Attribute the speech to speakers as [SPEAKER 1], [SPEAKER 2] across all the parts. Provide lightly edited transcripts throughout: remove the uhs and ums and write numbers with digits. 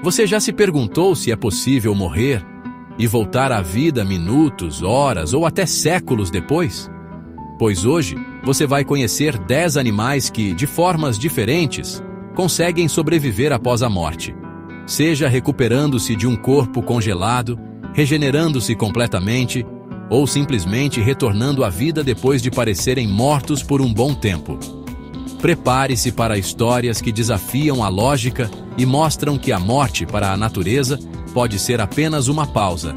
[SPEAKER 1] Você já se perguntou se é possível morrer e voltar à vida minutos, horas ou até séculos depois? Pois hoje você vai conhecer 10 animais que, de formas diferentes, conseguem sobreviver após a morte. Seja recuperando-se de um corpo congelado, regenerando-se completamente ou simplesmente retornando à vida depois de parecerem mortos por um bom tempo. Prepare-se para histórias que desafiam a lógica e mostram que a morte para a natureza pode ser apenas uma pausa.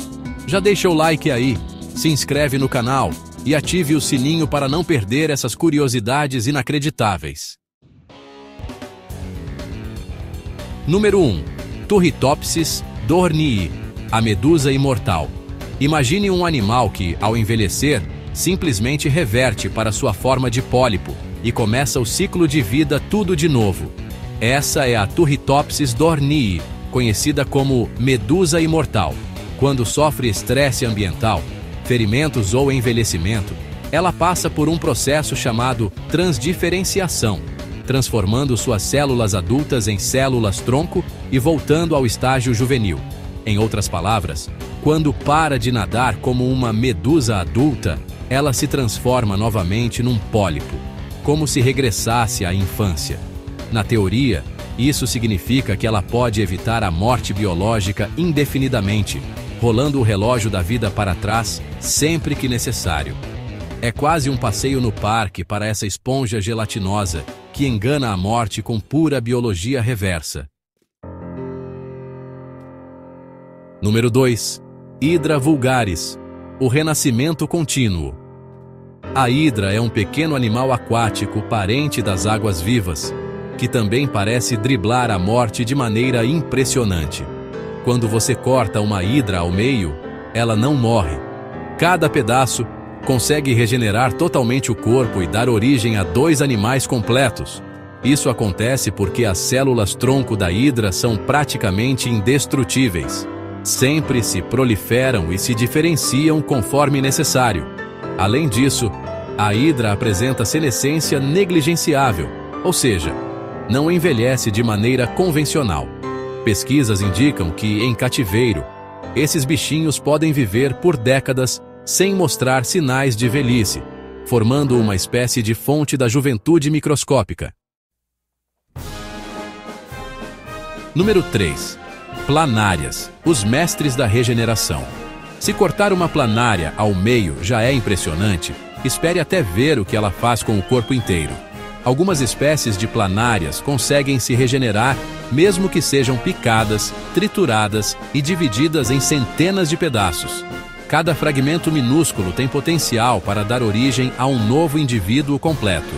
[SPEAKER 1] Já deixa o like aí, se inscreve no canal e ative o sininho para não perder essas curiosidades inacreditáveis. Número 1. Turritopsis dohrnii, a medusa imortal. Imagine um animal que, ao envelhecer, simplesmente reverte para sua forma de pólipo e começa o ciclo de vida tudo de novo. Essa é a Turritopsis dohrnii, conhecida como medusa imortal. Quando sofre estresse ambiental, ferimentos ou envelhecimento, ela passa por um processo chamado transdiferenciação, transformando suas células adultas em células-tronco e voltando ao estágio juvenil. Em outras palavras, quando para de nadar como uma medusa adulta, ela se transforma novamente num pólipo, como se regressasse à infância. Na teoria, isso significa que ela pode evitar a morte biológica indefinidamente, rolando o relógio da vida para trás sempre que necessário. É quase um passeio no parque para essa esponja gelatinosa que engana a morte com pura biologia reversa. Número 2. Hidra vulgaris, o renascimento contínuo. A hidra é um pequeno animal aquático parente das águas-vivas, que também parece driblar a morte de maneira impressionante. Quando você corta uma hidra ao meio, ela não morre. Cada pedaço consegue regenerar totalmente o corpo e dar origem a 2 animais completos. Isso acontece porque as células-tronco da hidra são praticamente indestrutíveis. Sempre se proliferam e se diferenciam conforme necessário. Além disso, a hidra apresenta senescência negligenciável, ou seja, não envelhece de maneira convencional. Pesquisas indicam que, em cativeiro, esses bichinhos podem viver por décadas sem mostrar sinais de velhice, formando uma espécie de fonte da juventude microscópica. Número 3. Planárias, os mestres da regeneração. Se cortar uma planária ao meio já é impressionante, espere até ver o que ela faz com o corpo inteiro. Algumas espécies de planárias conseguem se regenerar mesmo que sejam picadas, trituradas e divididas em centenas de pedaços. Cada fragmento minúsculo tem potencial para dar origem a um novo indivíduo completo.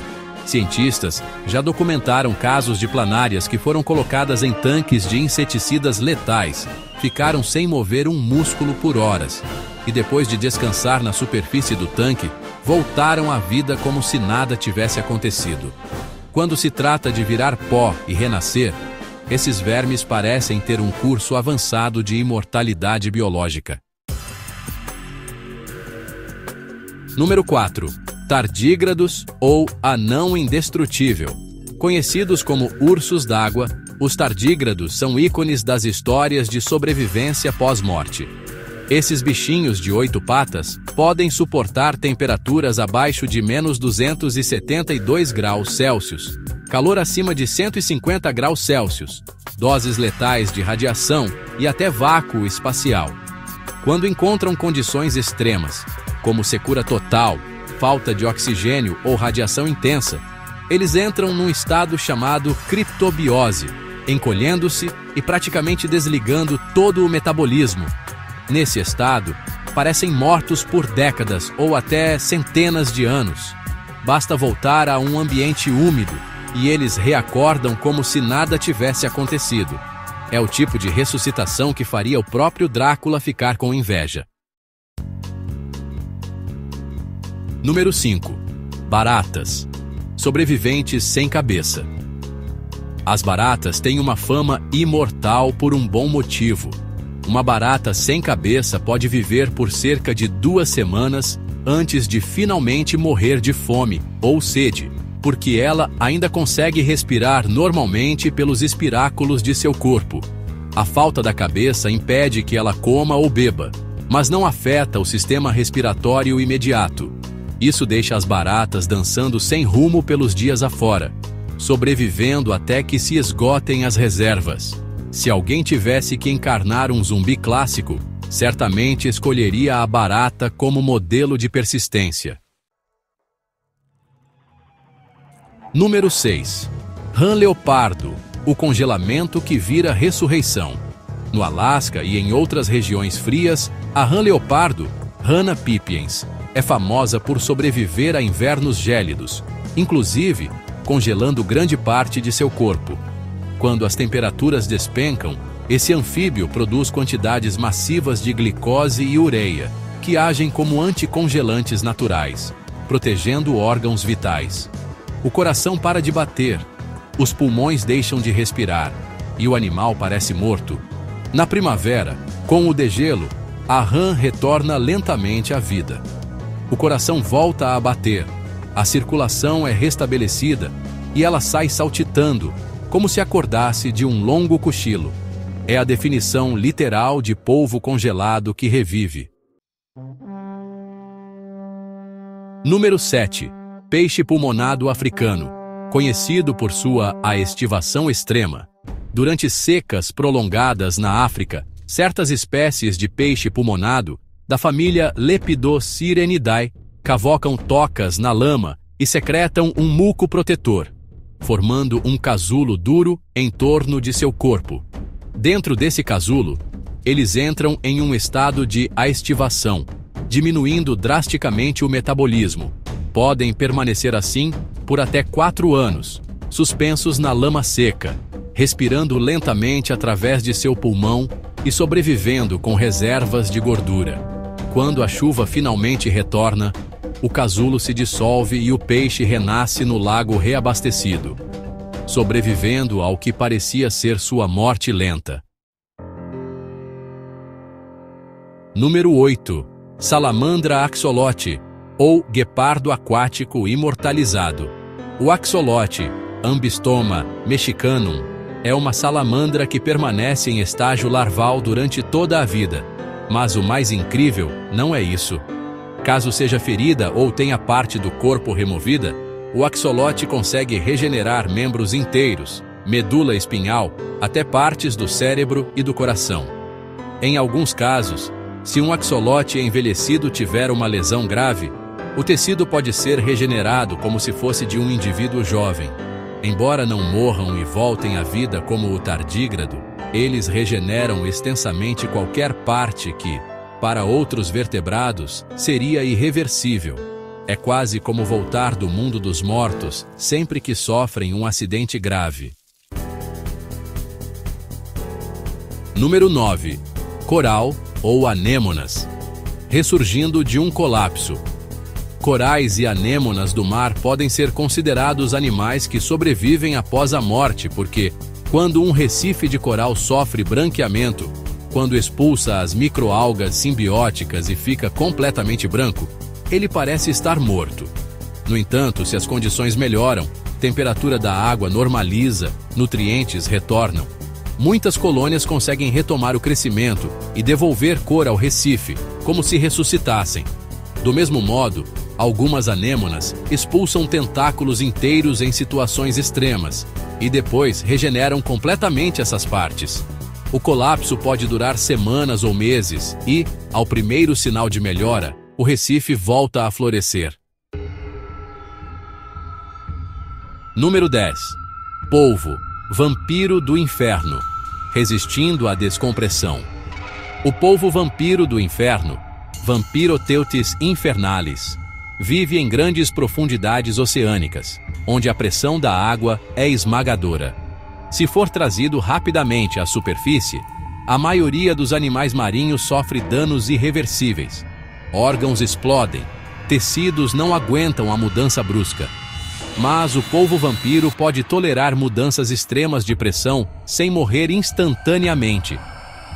[SPEAKER 1] Cientistas já documentaram casos de planárias que foram colocadas em tanques de inseticidas letais, ficaram sem mover um músculo por horas, e depois de descansar na superfície do tanque, voltaram à vida como se nada tivesse acontecido. Quando se trata de virar pó e renascer, esses vermes parecem ter um curso avançado de imortalidade biológica. Número 4. Tardígrados ou anão indestrutível. Conhecidos como ursos d'água, os tardígrados são ícones das histórias de sobrevivência pós-morte. Esses bichinhos de 8 patas podem suportar temperaturas abaixo de menos 272 graus Celsius, calor acima de 150 graus Celsius, doses letais de radiação e até vácuo espacial. Quando encontram condições extremas, como secura total, falta de oxigênio ou radiação intensa, eles entram num estado chamado criptobiose, encolhendo-se e praticamente desligando todo o metabolismo. Nesse estado, parecem mortos por décadas ou até centenas de anos. Basta voltar a um ambiente úmido e eles reacordam como se nada tivesse acontecido. É o tipo de ressuscitação que faria o próprio Drácula ficar com inveja. Número 5. Baratas. Sobreviventes sem cabeça. As baratas têm uma fama imortal por um bom motivo. Uma barata sem cabeça pode viver por cerca de 2 semanas antes de finalmente morrer de fome ou sede, porque ela ainda consegue respirar normalmente pelos espiráculos de seu corpo. A falta da cabeça impede que ela coma ou beba, mas não afeta o sistema respiratório imediato. Isso deixa as baratas dançando sem rumo pelos dias afora, sobrevivendo até que se esgotem as reservas. Se alguém tivesse que encarnar um zumbi clássico, certamente escolheria a barata como modelo de persistência. Número 6. Rã leopardo, o congelamento que vira ressurreição. No Alasca e em outras regiões frias, a rã leopardo, Rana pipiens, é famosa por sobreviver a invernos gélidos, inclusive congelando grande parte de seu corpo. Quando as temperaturas despencam, esse anfíbio produz quantidades massivas de glicose e ureia, que agem como anticongelantes naturais, protegendo órgãos vitais. O coração para de bater, os pulmões deixam de respirar e o animal parece morto. Na primavera, com o degelo, a rã retorna lentamente à vida. O coração volta a bater, a circulação é restabelecida e ela sai saltitando, como se acordasse de um longo cochilo. É a definição literal de polvo congelado que revive. Número 7. Peixe pulmonado africano, conhecido por sua aestivação extrema. Durante secas prolongadas na África, certas espécies de peixe pulmonado, da família Lepidosirenidae, cavocam tocas na lama e secretam um muco protetor, formando um casulo duro em torno de seu corpo. Dentro desse casulo, eles entram em um estado de aestivação, diminuindo drasticamente o metabolismo. Podem permanecer assim por até 4 anos, suspensos na lama seca, respirando lentamente através de seu pulmão e sobrevivendo com reservas de gordura. Quando a chuva finalmente retorna, o casulo se dissolve e o peixe renasce no lago reabastecido, sobrevivendo ao que parecia ser sua morte lenta. Número 8. Salamandra axolote, ou guepardo aquático imortalizado. O axolote, Ambystoma mexicanum, é uma salamandra que permanece em estágio larval durante toda a vida. Mas o mais incrível não é isso. Caso seja ferida ou tenha parte do corpo removida, o axolote consegue regenerar membros inteiros, medula espinhal, até partes do cérebro e do coração. Em alguns casos, se um axolote envelhecido tiver uma lesão grave, o tecido pode ser regenerado como se fosse de um indivíduo jovem. Embora não morram e voltem à vida como o tardígrado, eles regeneram extensamente qualquer parte que, para outros vertebrados, seria irreversível. É quase como voltar do mundo dos mortos sempre que sofrem um acidente grave. Número 9. Coral ou anêmonas, ressurgindo de um colapso. Corais e anêmonas do mar podem ser considerados animais que sobrevivem após a morte porque, quando um recife de coral sofre branqueamento, quando expulsa as microalgas simbióticas e fica completamente branco, ele parece estar morto. No entanto, se as condições melhoram, temperatura da água normaliza, nutrientes retornam, muitas colônias conseguem retomar o crescimento e devolver cor ao recife, como se ressuscitassem. Do mesmo modo, algumas anêmonas expulsam tentáculos inteiros em situações extremas e depois regeneram completamente essas partes. O colapso pode durar semanas ou meses e, ao primeiro sinal de melhora, o recife volta a florescer. Número 10. Polvo, vampiro do inferno, resistindo à descompressão. O polvo vampiro do inferno, Vampiroteuthis infernalis, vive em grandes profundidades oceânicas, onde a pressão da água é esmagadora. Se for trazido rapidamente à superfície, a maioria dos animais marinhos sofre danos irreversíveis. Órgãos explodem, tecidos não aguentam a mudança brusca. Mas o polvo vampiro pode tolerar mudanças extremas de pressão sem morrer instantaneamente.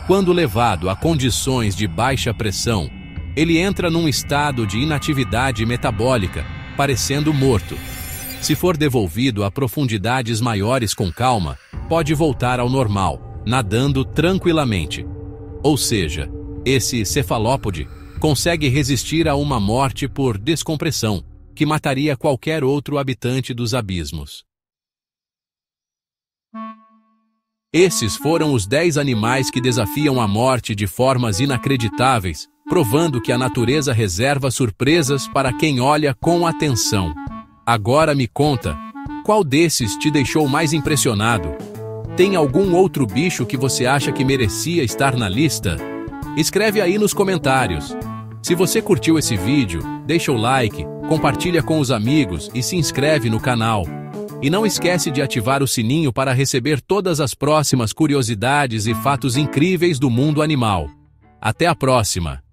[SPEAKER 1] Quando levado a condições de baixa pressão, ele entra num estado de inatividade metabólica, parecendo morto. Se for devolvido a profundidades maiores com calma, pode voltar ao normal, nadando tranquilamente. Ou seja, esse cefalópode consegue resistir a uma morte por descompressão, que mataria qualquer outro habitante dos abismos. Esses foram os 10 animais que desafiam a morte de formas inacreditáveis, provando que a natureza reserva surpresas para quem olha com atenção. Agora me conta, qual desses te deixou mais impressionado? Tem algum outro bicho que você acha que merecia estar na lista? Escreve aí nos comentários. Se você curtiu esse vídeo, deixa o like, compartilha com os amigos e se inscreve no canal. E não esquece de ativar o sininho para receber todas as próximas curiosidades e fatos incríveis do mundo animal. Até a próxima!